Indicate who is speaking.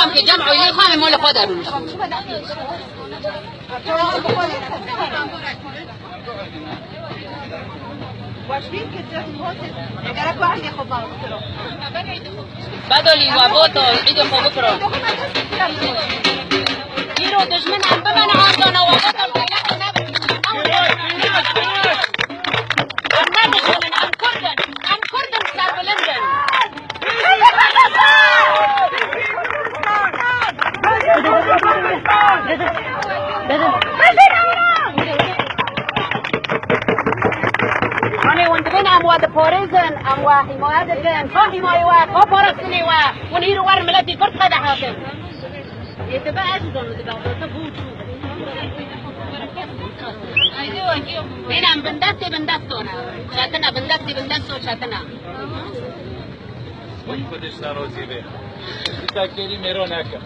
Speaker 1: هم که جمع علی خام مال خود درونش بدلی و بوتو عید خوب کرو گیرو دشمن هم ببن آسان و بوتو أنا وندبنا أموات بوريزن أموات حماية الجن كم حماية وا كم بورسني وا ونيرو ور ملتي فرد هذا حاكم يتبع إيش دون يتبع تبوت بينام بندستونا شاتنا بندستو شاتنا
Speaker 2: وای خودش ناراضی به این تکیری میرو نکن